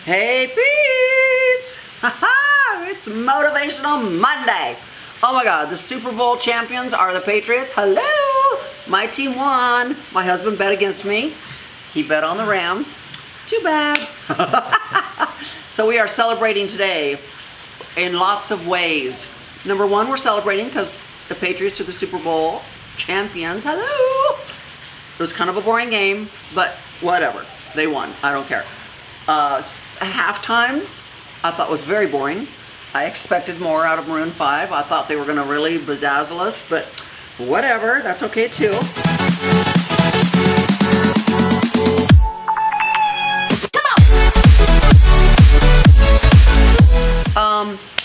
Hey peeps! It's Motivational Monday. Oh my God, the Super Bowl champions are the Patriots. Hello! My team won. My husband bet against me. He bet on the Rams. Too bad. So we are celebrating today in lots of ways. Number one, we're celebrating because the Patriots are the Super Bowl champions. Hello! It was kind of a boring game, but whatever. They won. I don't care. Halftime, I thought was very boring. I expected more out of Maroon 5. I thought they were going to really bedazzle us, but whatever. That's okay too.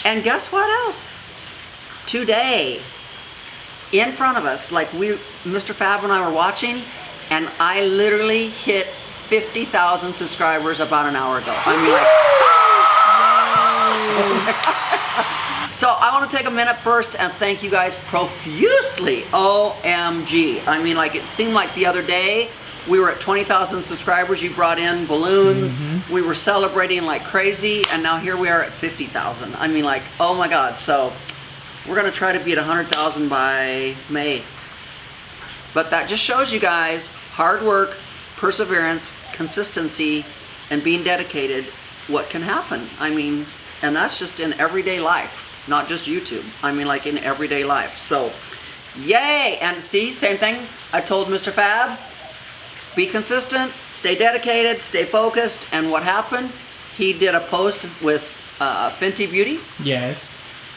And guess what else? Today, in front of us, like Mr. Fab and I were watching, and I literally hit 50,000 subscribers about an hour ago. I mean, like, so I want to take a minute first and thank you guys profusely. OMG. I mean, like, it seemed like the other day we were at 20,000 subscribers. You brought in balloons. We were celebrating like crazy, and now here we are at 50,000. I mean, like, oh my God. So we're going to try to be at 100,000 by May. But that just shows you guys hard work, perseverance, consistency, and being dedicated, what can happen. I mean, and that's just in everyday life, not just YouTube. I mean, like in everyday life. So, yay! And see, same thing I told Mr. Fab, be consistent, stay dedicated, stay focused, and what happened? He did a post with Fenty Beauty. Yes.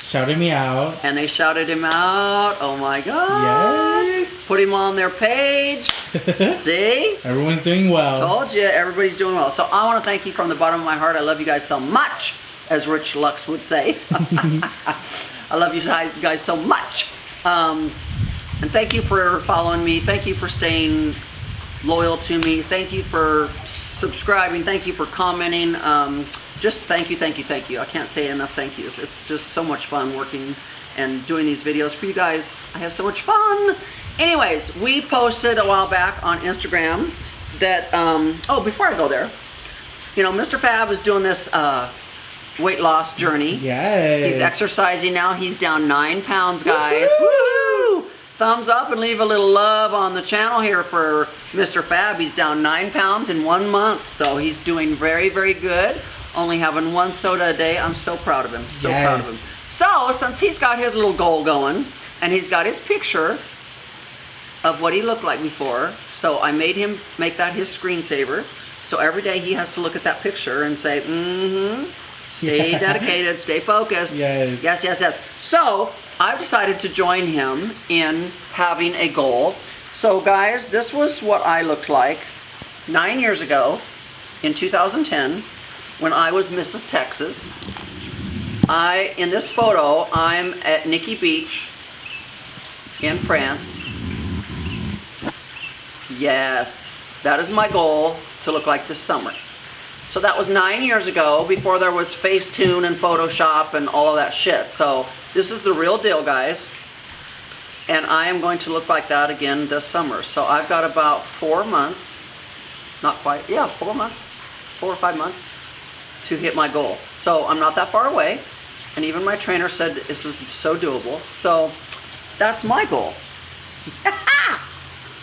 Shouted me out. And they shouted him out. Oh my God. Yes. Put him on their page. See? Everyone's doing well. Told you, everybody's doing well. So I want to thank you from the bottom of my heart. I love you guys so much, as Rich Lux would say. I love you guys so much. And thank you for following me. Thank you for staying loyal to me. Thank you for subscribing. Thank you for commenting. Just thank you, thank you, thank you. I can't say enough thank yous. It's just so much fun working and doing these videos for you guys. I have so much fun. Anyways, we posted a while back on Instagram that, oh, before I go there, you know, Mr. Fab is doing this weight loss journey. Yes. He's exercising now. He's down 9 pounds, guys. Woo! Thumbs up and leave a little love on the channel here for Mr. Fab. He's down 9 pounds in 1 month, so he's doing very, very good. Only having 1 soda a day. I'm so proud of him. So proud of him. So, since he's got his little goal going, and he's got his picture of what he looked like before, so I made him make that his screensaver. So every day he has to look at that picture and say, stay dedicated, stay focused. Yes. Yes, yes, yes. So, I've decided to join him in having a goal. So guys, this was what I looked like 9 years ago in 2010. When I was Mrs. Texas. In this photo, I'm at Nikki Beach in France. Yes, that is my goal to look like this summer. So that was 9 years ago, before there was Facetune and Photoshop and all of that shit. So this is the real deal, guys. And I am going to look like that again this summer. So I've got about 4 months, not quite, yeah, 4 months, 4 or 5 months, to hit my goal. So I'm not that far away, and even my trainer said this is so doable. So that's my goal.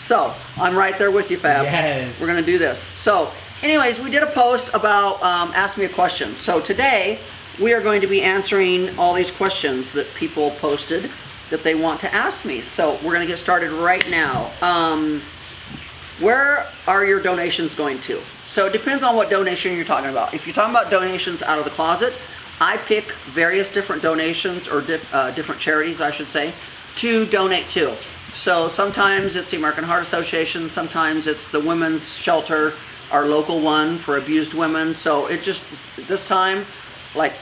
So I'm right there with you, Fab. Yes. We're gonna do this. So anyways, we did a post about ask me a question. So today we are going to be answering all these questions that people posted that they want to ask me. So we're gonna get started right now. Where are your donations going to? So it depends on what donation you're talking about. If you're talking about donations out of the closet, I pick various different donations, or different charities, I should say, to donate to. So sometimes it's the American Heart Association, sometimes it's the Women's Shelter, our local one for abused women. So it just, this time, like,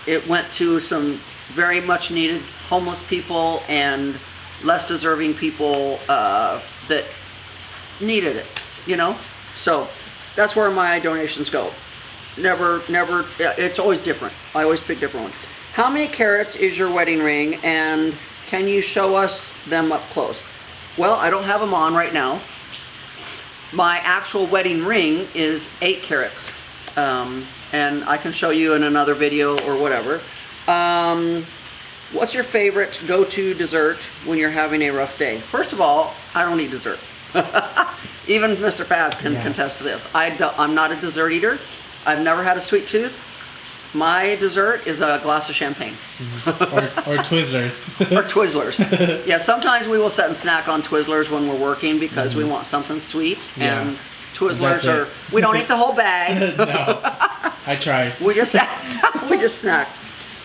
it went to some very much needed homeless people and less deserving people that needed it, you know? So that's where my donations go. Never, it's always different. I always pick different ones. How many carats is your wedding ring, and can you show us them up close? Well, I don't have them on right now. My actual wedding ring is 8 carats. and I can show you in another video or whatever. What's your favorite go-to dessert when you're having a rough day? First of all, I don't eat dessert. Even Mr. Fab can contest to this. I'm not a dessert eater. I've never had a sweet tooth. My dessert is a glass of champagne. or Twizzlers. Or Twizzlers. Yeah, sometimes we will sit and snack on Twizzlers when we're working because we want something sweet. Yeah. And Twizzlers are, we don't eat the whole bag. No, I tried. We just snack.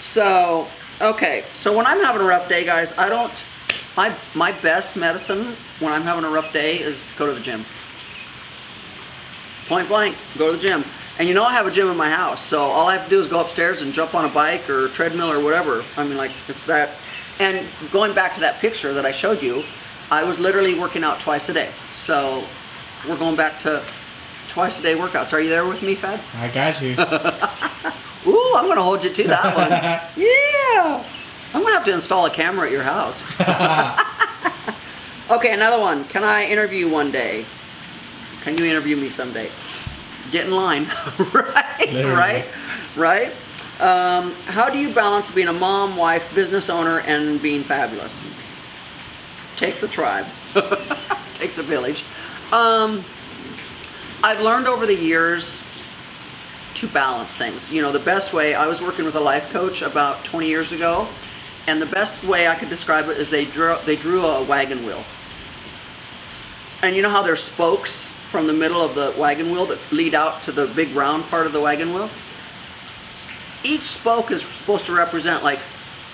So, okay. So when I'm having a rough day, guys, my best medicine when I'm having a rough day is go to the gym. Point blank, go to the gym. And you know I have a gym in my house, so all I have to do is go upstairs and jump on a bike or treadmill or whatever. I mean, like, it's that. And going back to that picture that I showed you, I was literally working out twice a day. So we're going back to twice a day workouts. Are you there with me, Fad? I got you. Ooh, I'm going to hold you to that one. Yeah. I'm going to have to install a camera at your house. Okay, another one. Can I interview one day? Can you interview me someday? Get in line. Right? How do you balance being a mom, wife, business owner, and being fabulous? Takes a tribe. Takes a village. I've learned over the years to balance things. You know, the best way, I was working with a life coach about 20 years ago, and the best way I could describe it is they drew a wagon wheel. And you know how there's spokes from the middle of the wagon wheel that lead out to the big round part of the wagon wheel? Each spoke is supposed to represent like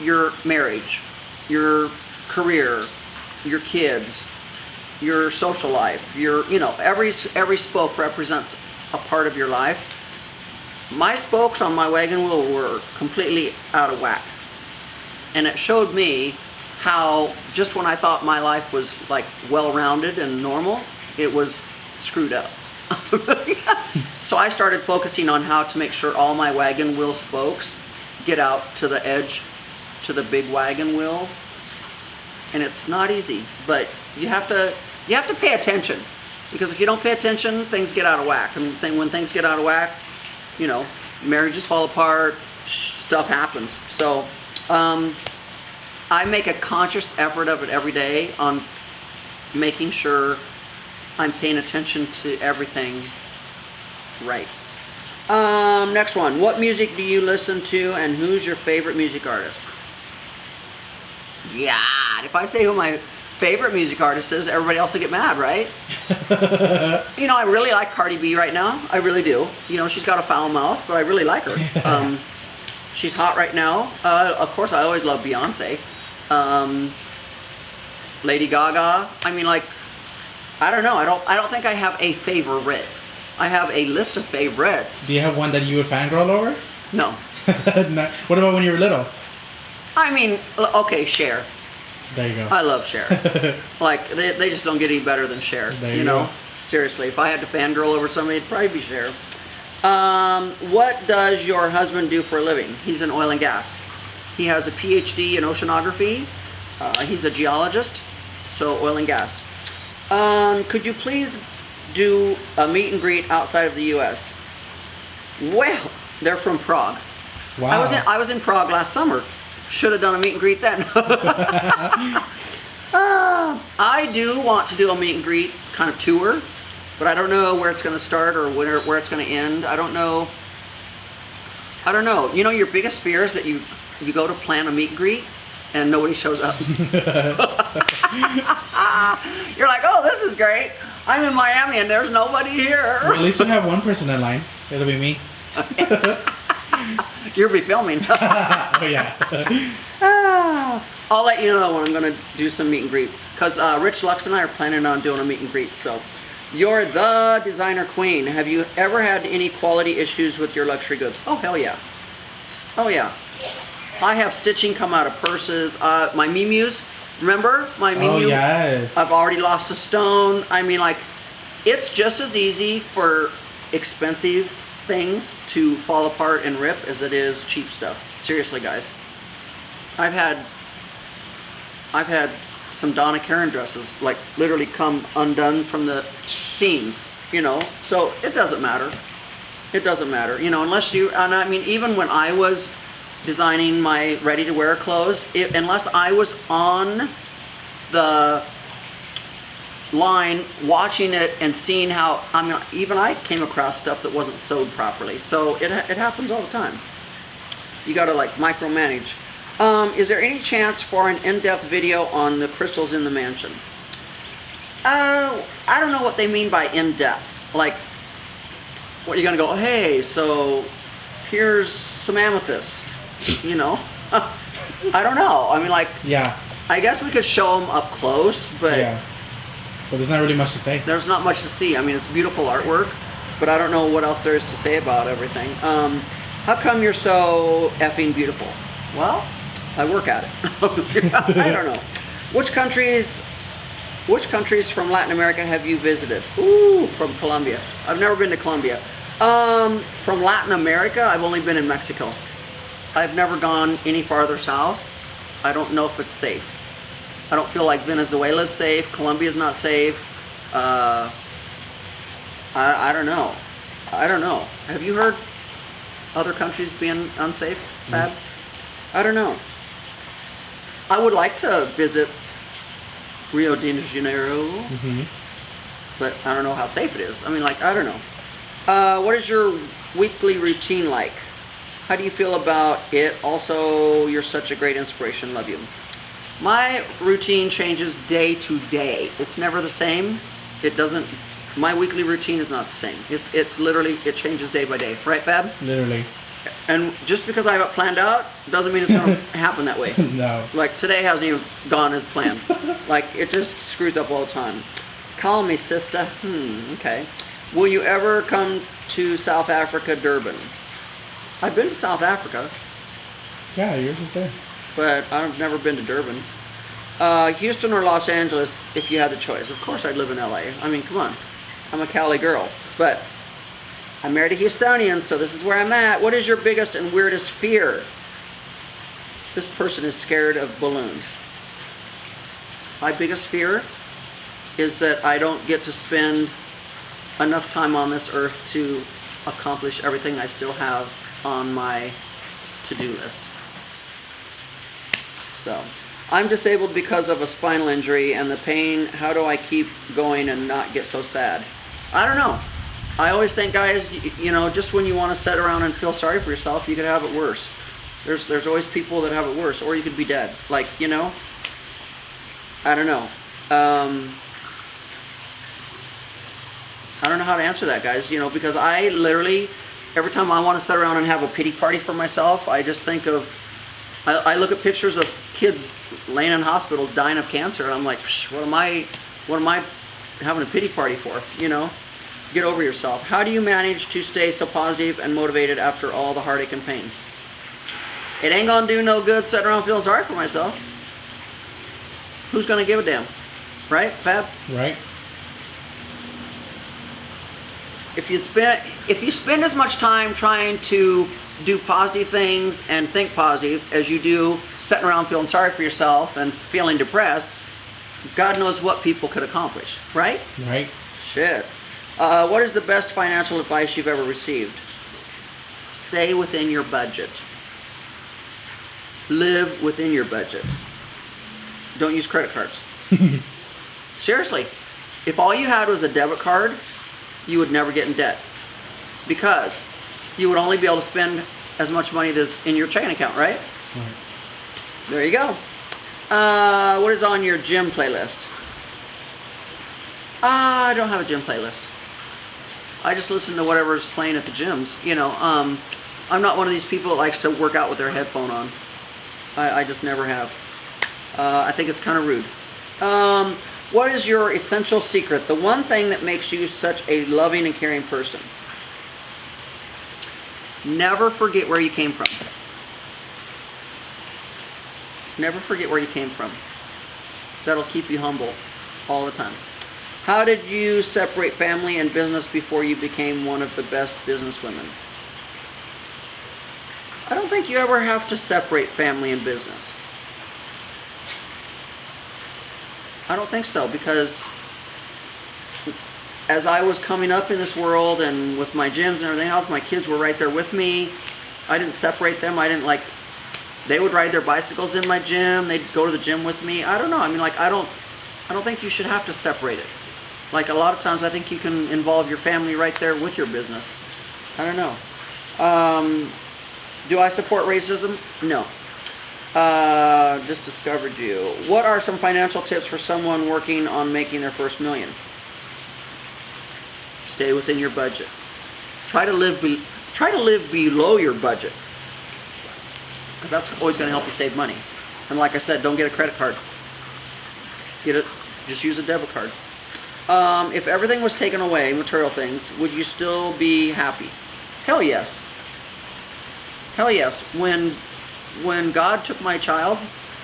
your marriage, your career, your kids, your social life, every spoke represents a part of your life. My spokes on my wagon wheel were completely out of whack. And it showed me how just when I thought my life was like well-rounded and normal, it was screwed up. So I started focusing on how to make sure all my wagon wheel spokes get out to the edge, to the big wagon wheel. And it's not easy, but you have to pay attention, because if you don't pay attention, things get out of whack. And when things get out of whack, marriages fall apart, stuff happens. So I make a conscious effort of it every day on making sure I'm paying attention to everything right. Next one. What music do you listen to, and who's your favorite music artist? Yeah, if I say who my favorite music artist is, everybody else will get mad, right? I really like Cardi B right now. I really do. She's got a foul mouth, but I really like her. She's hot right now. Of course, I always love Beyonce. Lady Gaga. I don't know. I don't think I have a favorite. I have a list of favorites. Do you have one that you would fangirl over? No. No. What about when you were little? Okay, Cher. There you go. I love Cher. They just don't get any better than Cher. There you go. Seriously, if I had to fangirl over somebody, it'd probably be Cher. What does your husband do for a living? He's in oil and gas. He has a PhD in oceanography. He's a geologist, so oil and gas. Could you please do a meet and greet outside of the U.S.? Well, they're from Prague. Wow. I was in Prague last summer. Should have done a meet and greet then. I do want to do a meet and greet kind of tour, but I don't know where it's going to start or where it's going to end. I don't know. Your biggest fear is that you go to plan a meet and greet and nobody shows up. You're like, oh, this is great. I'm in Miami and there's nobody here. Well, at least you have one person in line. It'll be me. You'll be filming. Oh, yeah. I'll let you know when I'm going to do some meet and greets. Because Rich Lux and I are planning on doing a meet and greet. So, you're the designer queen. Have you ever had any quality issues with your luxury goods? Oh, hell yeah. Oh, yeah. I have stitching come out of purses. My Mimus, remember? My Mimu? Oh, yes. I've already lost a stone. It's just as easy for expensive things to fall apart and rip as it is cheap stuff. Seriously, guys. I've had some Donna Karan dresses literally come undone from the seams, so it doesn't matter. It doesn't matter, you know, unless you, and I mean, even when I was designing my ready-to-wear clothes, unless I was on the line watching it and seeing how, I mean, even I came across stuff that wasn't sewed properly. So it happens all the time. You gotta like micromanage. Is there any chance for an in-depth video on the crystals in the mansion? I don't know what they mean by in-depth. Like, what, you're gonna go, hey, so here's some amethyst, you know? I don't know. I mean, like, Yeah. I guess we could show them up close, but Yeah. But there's not really much to say. there's not much to see. I mean, it's beautiful artwork, but I don't know what else there is to say about everything. How come you're so effing beautiful? Well, I work at it. I don't know. Which countries from Latin America have you visited? Ooh, from Colombia. I've never been to Colombia. From Latin America, I've only been in Mexico. I've never gone any farther south. I don't know if it's safe. I don't feel like Venezuela's safe. Colombia's not safe. I don't know. I don't know. Have you heard other countries being unsafe, Fab? I don't know. I would like to visit Rio de Janeiro, but I don't know how safe it is. I mean, like, I don't know. What is your weekly routine like? How do you feel about it? Also, you're such a great inspiration. Love you. My routine changes day to day. It's never the same. It doesn't, my weekly routine is not the same. It's literally, it changes day by day. Right, Fab? Literally. And just because I have it planned out, doesn't mean it's going to happen that way. No. Like, today hasn't even gone as planned. Like, it just screws up all the time. Call me, sister. Okay. Will you ever come to South Africa, Durban? I've been to South Africa, Yeah, yours is there. but I've never been to Durban. Houston or Los Angeles, if you had the choice. Of course I'd live in LA. I mean, come on. I'm a Cali girl. But I'm married a Houstonian, so this is where I'm at. What is your biggest and weirdest fear? This person is scared of balloons. My biggest fear is that I don't get to spend enough time on this earth to accomplish everything I still have on my to-do list. So, I'm disabled because of a spinal injury and the pain. How do I keep going and not get so sad? I don't know. I always think, guys, you know, just when you want to sit around and feel sorry for yourself, you could have it worse. There's always people that have it worse, or you could be dead. Like, you know, I don't know. I don't know how to answer that, guys, you know, because I literally, every time I want to sit around and have a pity party for myself, I just think of, I look at pictures of kids laying in hospitals dying of cancer, and I'm like, what am I having a pity party for, you know? Get over yourself. How do you manage to stay so positive and motivated after all the heartache and pain? It ain't gonna do no good sitting around feeling sorry for myself. Who's gonna give a damn? Right, Fab? Right? If you spend as much time trying to do positive things and think positive as you do sitting around feeling sorry for yourself and feeling depressed, God knows what people could accomplish, right? Right? Shit. What is the best financial advice you've ever received? Stay within your budget. Live within your budget. Don't use credit cards. Seriously. If all you had was a debit card, you would never get in debt. Because you would only be able to spend as much money as in your checking account, right? Right. There you go. What is on your gym playlist? I don't have a gym playlist. I just listen to whatever's playing at the gyms. You know, I'm not one of these people that likes to work out with their headphone on. I just never have. I think it's kind of rude. What is your essential secret? The one thing that makes you such a loving and caring person? Never forget where you came from. Never forget where you came from. That'll keep you humble all the time. How did you separate family and business before you became one of the best businesswomen? I don't think you ever have to separate family and business. I don't think so, because as I was coming up in this world and with my gyms and everything else, my kids were right there with me. I didn't separate them. I didn't like, they would ride their bicycles in my gym. They'd go to the gym with me. I don't know. I mean, like, I don't think you should have to separate it. Like, a lot of times I think you can involve your family right there with your business. I don't know. Do I support racism? No. Just discovered you. What are some financial tips for someone working on making their first million? Stay within your budget. Try to live below your budget, because that's always going to help you save money. And like I said, don't get a credit card. Just use a debit card. If everything was taken away, material things, would you still be happy? Hell yes. Hell yes. When God took my child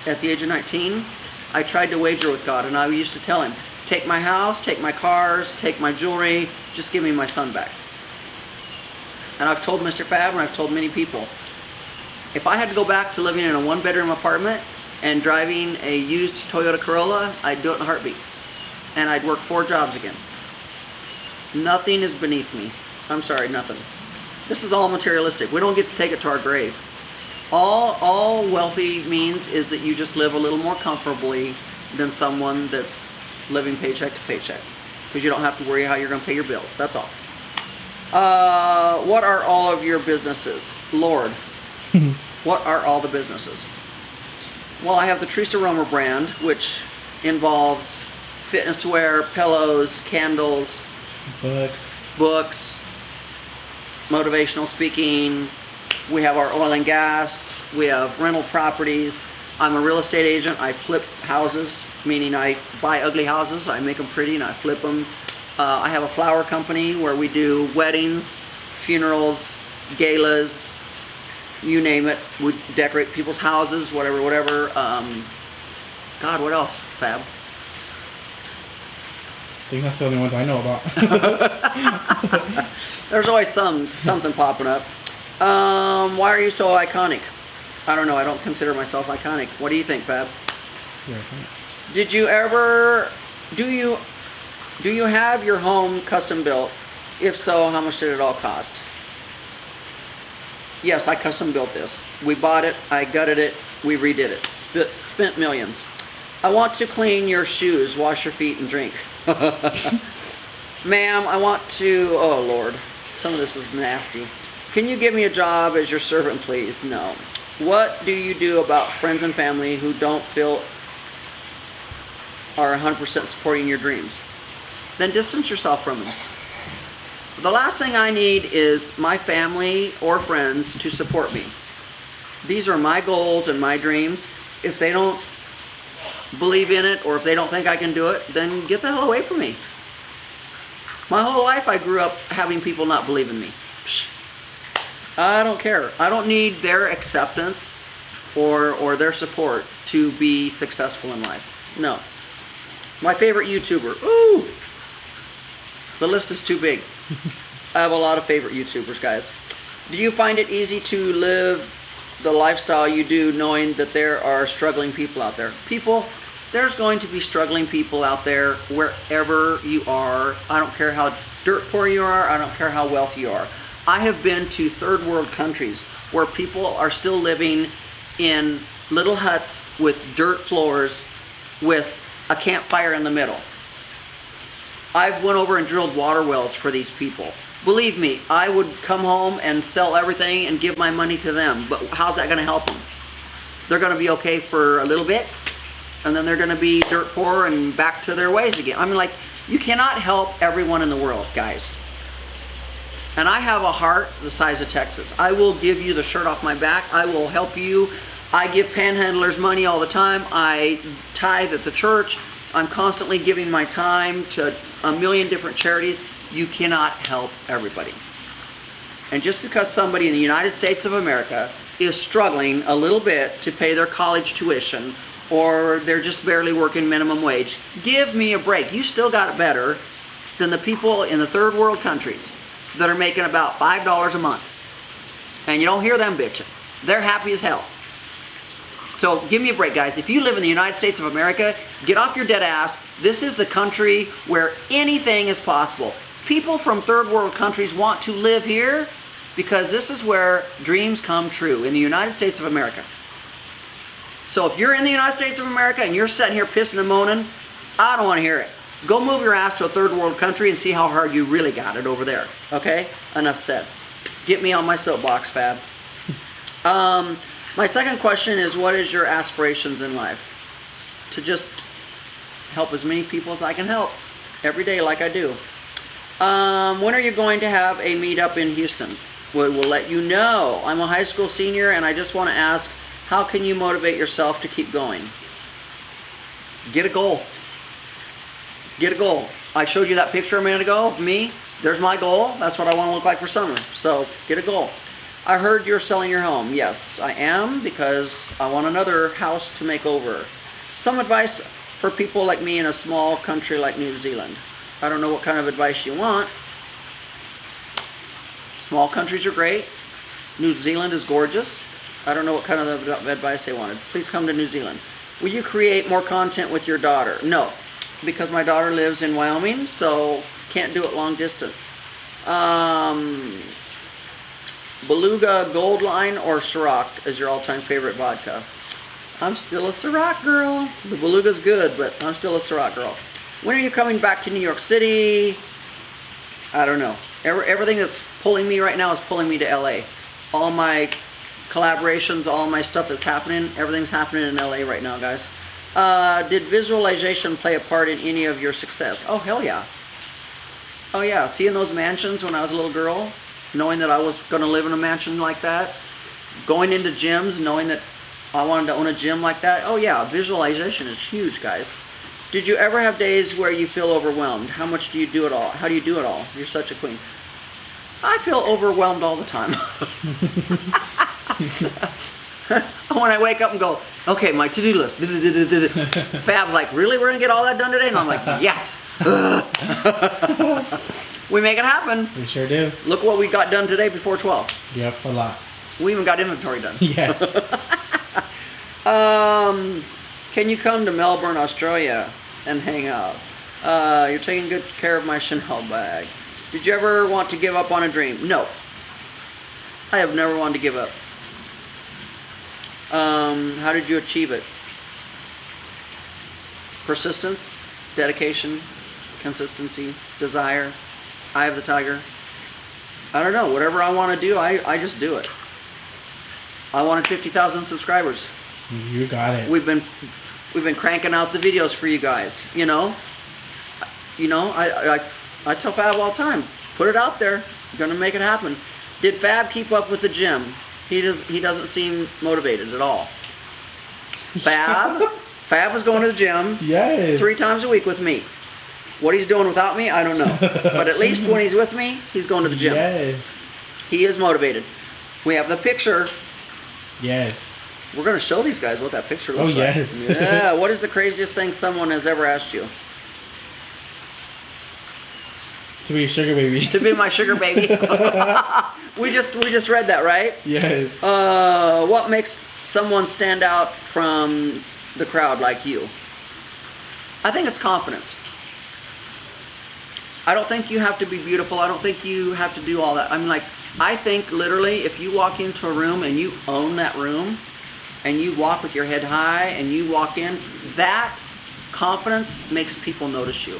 at the age of 19, I tried to wager with God, and I used to tell him, take my house, take my cars, take my jewelry, just give me my son back. And I've told Mr. Fab, and I've told many people, if I had to go back to living in a one-bedroom apartment and driving a used Toyota Corolla, I'd do it in a heartbeat. And I'd work 4 jobs again. Nothing is beneath me. I'm sorry, nothing. This is all materialistic. We don't get to take it to our grave. All wealthy means is that you just live a little more comfortably than someone that's living paycheck to paycheck, because you don't have to worry how you're going to pay your bills. That's all. What are all of your businesses? Lord, what are all the businesses? Well, I have the Theresa Roemer brand, which involves fitness wear, pillows, candles, books, motivational speaking. We have our oil and gas. We have rental properties. I'm a real estate agent. I flip houses, meaning I buy ugly houses, I make them pretty, and I flip them. I have a flower company where we do weddings, funerals, galas, you name it. We decorate people's houses, whatever. God, what else, Fab? I think that's the only ones I know about. There's always something popping up. Why are you so iconic? I don't know. I don't consider myself iconic. What do you think, Fab? You're iconic. Did you ever... Do you have your home custom built? If so, how much did it all cost? Yes, I custom built this. We bought it, I gutted it, we redid it. Spent millions. I want to clean your shoes, wash your feet, and drink. Ma'am, I want to... Oh, Lord. Some of this is nasty. Can you give me a job as your servant, please? No. What do you do about friends and family who don't feel are 100% supporting your dreams? Then distance yourself from them. The last thing I need is my family or friends to support me. These are my goals and my dreams. If they don't believe in it, or if they don't think I can do it, then get the hell away from me. My whole life I grew up having people not believe in me. Psh. I don't care. I don't need their acceptance or their support to be successful in life. No. My favorite YouTuber. Ooh! The list is too big. I have a lot of favorite YouTubers, guys. Do you find it easy to live the lifestyle you do, knowing that there are struggling people out there? People, there's going to be struggling people out there wherever you are. I don't care how dirt poor you are. I don't care how wealthy you are. I have been to third world countries where people are still living in little huts with dirt floors with a campfire in the middle. I've went over and drilled water wells for these people. Believe me, I would come home and sell everything and give my money to them, but how's that going to help them? They're going to be okay for a little bit, and then they're going to be dirt poor and back to their ways again. I mean, like, you cannot help everyone in the world, guys. And I have a heart the size of Texas. I will give you the shirt off my back. I will help you. I give panhandlers money all the time. I tithe at the church. I'm constantly giving my time to a million different charities. You cannot help everybody. And just because somebody in the United States of America is struggling a little bit to pay their college tuition, or they're just barely working minimum wage, give me a break. You still got it better than the people in the third world countries that are making about $5 a month. And you don't hear them bitching. They're happy as hell. So give me a break, guys. If you live in the United States of America, get off your dead ass This is the country where anything is possible. People from third world countries want to live here because this is where dreams come true, in the United States of America. So if you're in the United States of America and you're sitting here pissing and moaning, I don't want to hear it. Go move your ass to a third world country and see how hard you really got it over there. Okay? Enough said. Get me on my soapbox, Fab. My second question is, what is your aspirations in life? To just help as many people as I can help every day like I do. When are you going to have a meetup in Houston? We'll let you know. I'm a high school senior and I just want to ask, how can you motivate yourself to keep going? Get a goal. Get a goal. I showed you that picture a minute ago of me. There's my goal. That's what I want to look like for summer. So get a goal. I heard you're selling your home. Yes, I am, because I want another house to make over. Some advice for people like me in a small country like New Zealand. I don't know what kind of advice you want. Small countries are great. New Zealand is gorgeous. I don't know what kind of advice they wanted. Please come to New Zealand. Will you create more content with your daughter? No, because my daughter lives in Wyoming, so can't do it long distance. Beluga Gold Line or Ciroc is your all-time favorite vodka? I'm still a Ciroc girl. The Beluga's good, but I'm still a Ciroc girl. When are you coming back to New York City? I don't know. Everything that's pulling me right now is pulling me to LA. All my collaborations, all my stuff that's happening, everything's happening in LA right now, guys. Did visualization play a part in any of your success? Oh, hell yeah. Oh yeah, seeing those mansions when I was a little girl, knowing that I was going to live in a mansion like that, going into gyms, knowing that I wanted to own a gym like that. Oh yeah, visualization is huge, guys. Did you ever have days where you feel overwhelmed? How much do you do it all? How do you do it all? You're such a queen. I feel overwhelmed all the time. When I wake up and go, okay, my to-do list. Fab's like, really? We're going to get all that done today? And I'm like, yes. We make it happen. We sure do. Look what we got done today before 12. Yep, a lot. We even got inventory done. Yeah. Can you come to Melbourne, Australia and hang out? You're taking good care of my Chanel bag. Did you ever want to give up on a dream? No. I have never wanted to give up. How did you achieve it? Persistence, dedication, consistency, desire, eye of the tiger. I don't know. Whatever I want to do, I just do it. I wanted 50,000 subscribers. You got it. We've been cranking out the videos for you guys. You know, I tell Fab all the time, put it out there. You're gonna make it happen. Did Fab keep up with the gym? He doesn't seem motivated at all. Fab was going to the gym 3 times a week with me. What he's doing without me, I don't know. But at least when he's with me, he's going to the gym. Yes. He is motivated. We have the picture. Yes. We're going to show these guys what that picture looks like. Yes. Yeah. What is the craziest thing someone has ever asked you? To be a sugar baby. To be my sugar baby. We just read that, right? Yes. What makes someone stand out from the crowd like you? I think it's confidence. I don't think you have to be beautiful. I don't think you have to do all that. I mean, like, I think literally if you walk into a room and you own that room and you walk with your head high and you walk in, that confidence makes people notice you.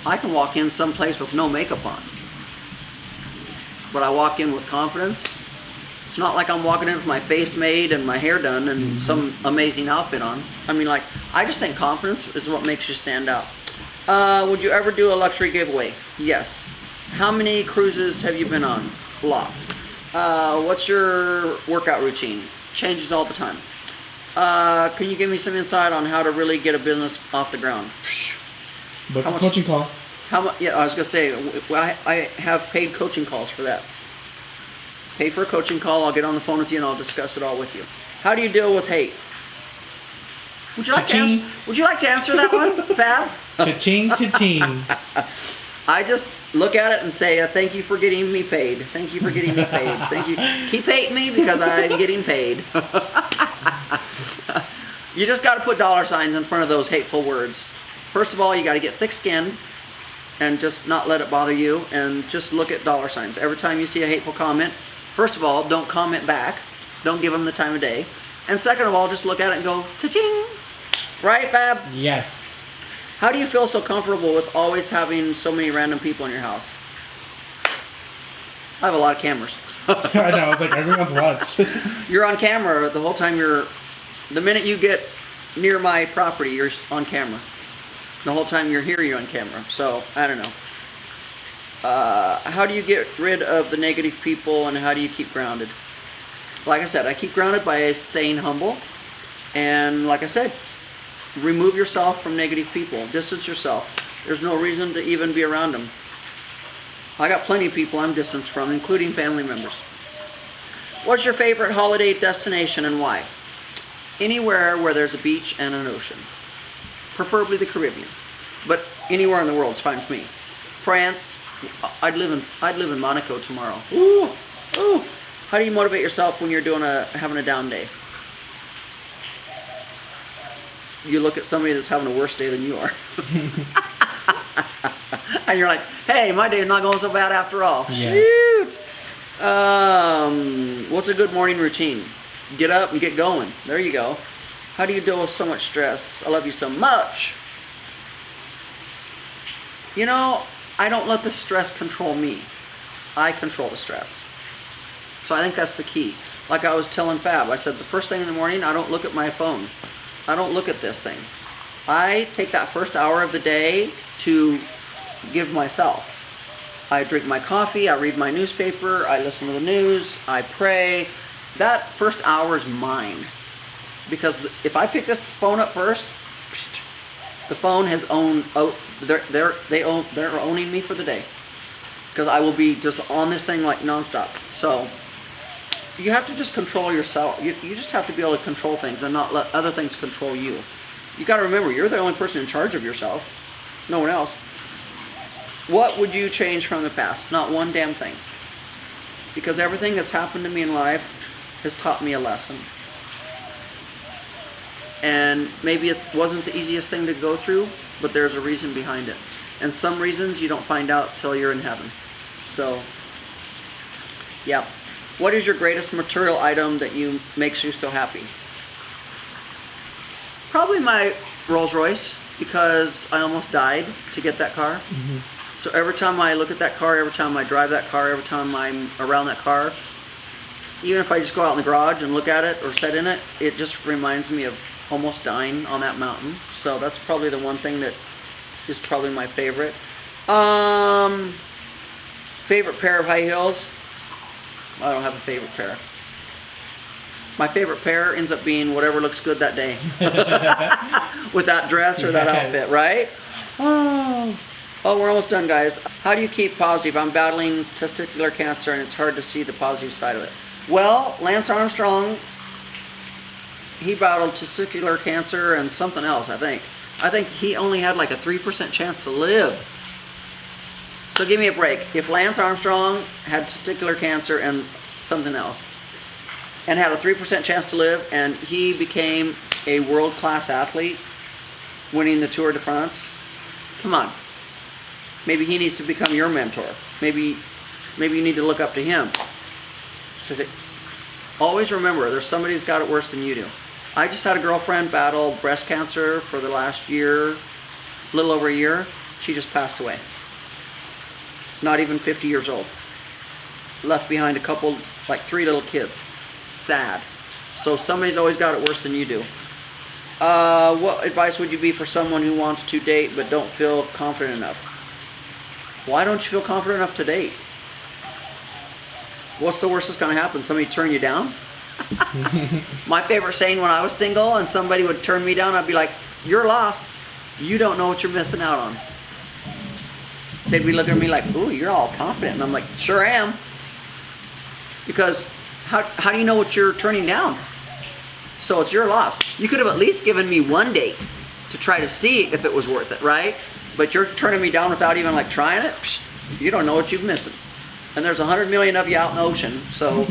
I can walk in someplace with no makeup on, but I walk in with confidence. It's not like I'm walking in with my face made and my hair done and some amazing outfit on. I mean, like, I just think confidence is what makes you stand out. Would you ever do a luxury giveaway? Yes. How many cruises have you been on? Lots. What's your workout routine? Changes all the time. Can you give me some insight on how to really get a business off the ground? Book a coaching call. How much? Yeah, I was gonna say, I have paid coaching calls for that. Pay for a coaching call. I'll get on the phone with you and I'll discuss it all with you. How do you deal with hate? Would you like to answer that one, Fab? Cha-ching, cha-ching. I just look at it and say, thank you for getting me paid. Thank you for getting me paid. Thank you. Keep hating me because I'm getting paid. You just got to put dollar signs in front of those hateful words. First of all, you got to get thick-skinned and just not let it bother you, and just look at dollar signs. Every time you see a hateful comment, first of all, don't comment back. Don't give them the time of day. And second of all, just look at it and go, cha-ching. Right, Fab? Yes. How do you feel so comfortable with always having so many random people in your house? I have a lot of cameras. I know, it's like everyone's watched. You're on camera the whole time the minute you get near my property, you're on camera. The whole time you're here, you're on camera. So, I don't know. How do you get rid of the negative people, and how do you keep grounded? Like I said, I keep grounded by staying humble. And like I said, remove yourself from negative people. Distance yourself. There's no reason to even be around them. I got plenty of people I'm distanced from, including family members. What's your favorite holiday destination and why? Anywhere where there's a beach and an ocean. Preferably the Caribbean. But anywhere in the world is fine with me. France, I'd live in Monaco tomorrow. Ooh, ooh. How do you motivate yourself when you're having a down day? You look at somebody that's having a worse day than you are. And you're like, hey, my day's not going so bad after all. Yeah. Shoot. What's a good morning routine? Get up and get going. There you go. How do you deal with so much stress? I love you so much. You know, I don't let the stress control me. I control the stress. So I think that's the key. Like I was telling Fab, I said the first thing in the morning, I don't look at my phone. I don't look at this thing. I take that first hour of the day to give myself. I drink my coffee, I read my newspaper, I listen to the news, I pray. That first hour is mine. Because if I pick this phone up first, the phone has they're owning me for the day. Because I will be just on this thing like nonstop. So you have to just control yourself. You just have to be able to control things and not let other things control you. You got to remember, you're the only person in charge of yourself. No one else. What would you change from the past? Not one damn thing. Because everything that's happened to me in life has taught me a lesson. And maybe it wasn't the easiest thing to go through, but there's a reason behind it. And some reasons you don't find out till you're in heaven. So, yeah. What is your greatest material item that makes you so happy? Probably my Rolls Royce, because I almost died to get that car. Mm-hmm. So every time I look at that car, every time I drive that car, every time I'm around that car, even if I just go out in the garage and look at it or sit in it, it just reminds me of almost dying on that mountain. So that's probably the one thing that is probably my favorite. Favorite pair of high heels? I don't have a favorite pair. My favorite pair ends up being whatever looks good that day. With that dress or that outfit, right? Oh, we're almost done, guys. How do you keep positive? I'm battling testicular cancer and it's hard to see the positive side of it. Well, Lance Armstrong, he battled testicular cancer and something else, I think. I think he only had like a 3% chance to live. So give me a break. If Lance Armstrong had testicular cancer and something else, and had a 3% chance to live, and he became a world-class athlete, winning the Tour de France, come on. Maybe he needs to become your mentor. Maybe you need to look up to him. So always remember, there's somebody who's got it worse than you do. I just had a girlfriend battle breast cancer for the last year, a little over a year. She just passed away. Not even 50 years old. Left behind a couple, like 3 little kids. Sad. So somebody's always got it worse than you do. What advice would you be for someone who wants to date but don't feel confident enough? Why don't you feel confident enough to date? What's the worst that's going to happen? Somebody turn you down? My favorite saying when I was single and somebody would turn me down, I'd be like, you're lost. You don't know what you're missing out on. They'd be looking at me like, ooh, you're all confident. And I'm like, sure am. Because how do you know what you're turning down? So it's your loss. You could have at least given me one date to try to see if it was worth it, right? But you're turning me down without even like trying it? Psh, you don't know what you're missing. And there's 100 million of you out in the ocean, so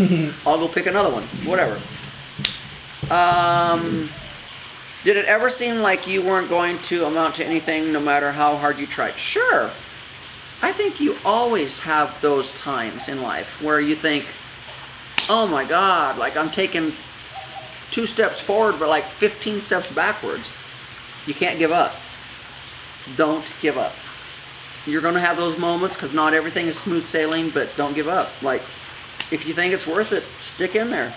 I'll go pick another one. Whatever. Did it ever seem like you weren't going to amount to anything no matter how hard you tried? Sure. I think you always have those times in life where you think, oh my God, like I'm taking 2 steps forward but like 15 steps backwards. You can't give up. Don't give up. You're going to have those moments because not everything is smooth sailing, but don't give up. Like, if you think it's worth it, stick in there.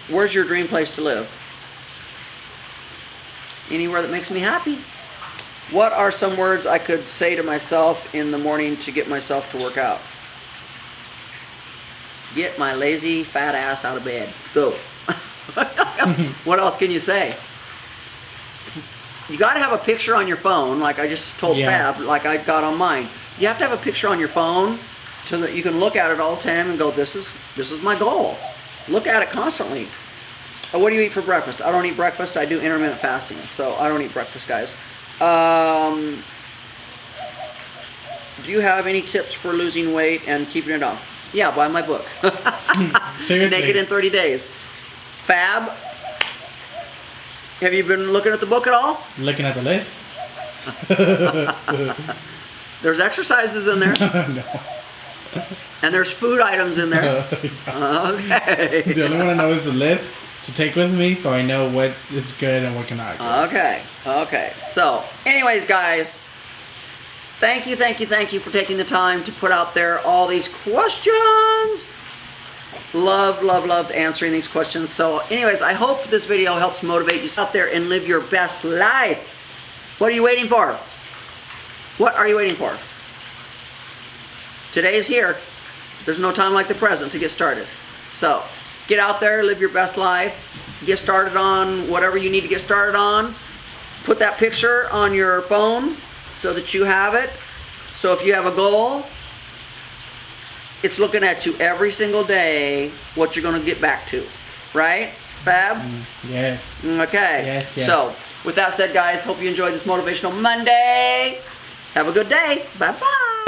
Where's your dream place to live? Anywhere that makes me happy. What are some words I could say to myself in the morning to get myself to work out? Get my lazy fat ass out of bed. Go. What else can you say? You got to have a picture on your phone, like I just told Fab, like I got on mine. You have to have a picture on your phone so that you can look at it all the time and go, this is my goal. Look at it constantly. What do you eat for breakfast? I don't eat breakfast. I do intermittent fasting, so I don't eat breakfast, guys. Do you have any tips for losing weight and keeping it off? Yeah, buy my book. Seriously. Naked in 30 days. Fab, have you been looking at the book at all? Looking at the list? There's exercises in there. No. And there's food items in there. Okay. The only one I know is the list to take with me so I know what is good and what cannot go. Okay. So, anyways, guys, thank you for taking the time to put out there all these questions. Loved answering these questions. So, anyways, I hope this video helps motivate you out there and live your best life. What are you waiting for? What are you waiting for? Today is here. There's no time like the present to get started. So, get out there, live your best life. Get started on whatever you need to get started on. Put that picture on your phone so that you have it. So if you have a goal, it's looking at you every single day what you're going to get back to. Right, Fab? Yes. Okay. Yes. So, with that said, guys, hope you enjoyed this Motivational Monday. Have a good day. Bye-bye.